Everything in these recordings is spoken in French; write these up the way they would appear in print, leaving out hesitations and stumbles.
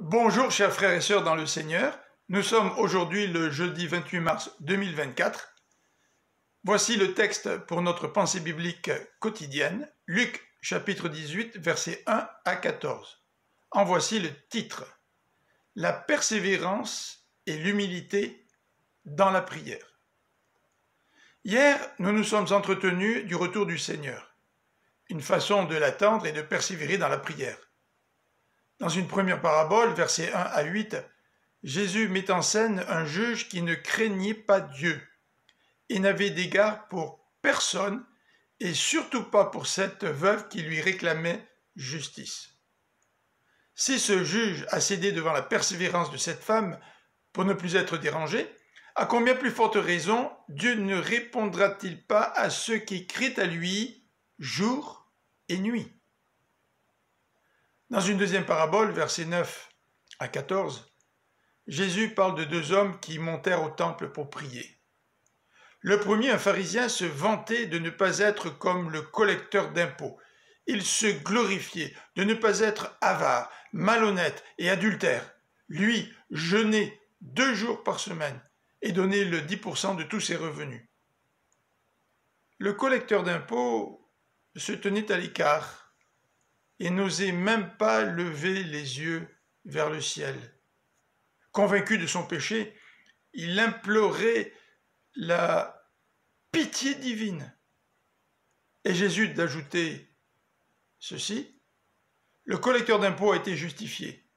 Bonjour chers frères et sœurs dans le Seigneur, nous sommes aujourd'hui le jeudi 28 mars 2024. Voici le texte pour notre pensée biblique quotidienne, Luc chapitre 18 versets 1 à 14. En voici le titre, La persévérance et l'humilité dans la prière. Hier, nous nous sommes entretenus du retour du Seigneur. Une façon de l'attendre et de persévérer dans la prière. Dans une première parabole, versets 1 à 8, Jésus met en scène un juge qui ne craignait pas Dieu et n'avait d'égard pour personne et surtout pas pour cette veuve qui lui réclamait justice. Si ce juge a cédé devant la persévérance de cette femme pour ne plus être dérangé, à combien plus forte raison Dieu ne répondra-t-il pas à ceux qui crient à lui jour et nuit? Dans une deuxième parabole, versets 9 à 14, Jésus parle de deux hommes qui montèrent au temple pour prier. Le premier, un pharisien, se vantait de ne pas être comme le collecteur d'impôts. Il se glorifiait de ne pas être avare, malhonnête et adultère. Lui, jeûnait 2 jours par semaine et donnait le 10% de tous ses revenus. Le collecteur d'impôts se tenait à l'écart et n'osait même pas lever les yeux vers le ciel. Convaincu de son péché, il implorait la pitié divine. Et Jésus d'ajouter ceci, le collecteur d'impôts a été justifié,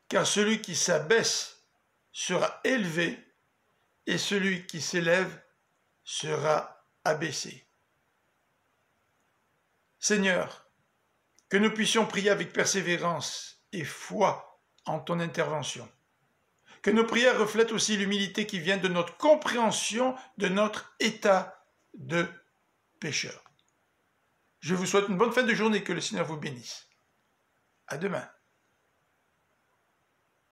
car celui qui s'abaisse sera élevé et celui qui s'élève sera abaissé. Seigneur, que nous puissions prier avec persévérance et foi en ton intervention. Que nos prières reflètent aussi l'humilité qui vient de notre compréhension de notre état de pécheur. Je vous souhaite une bonne fin de journée, que le Seigneur vous bénisse. À demain.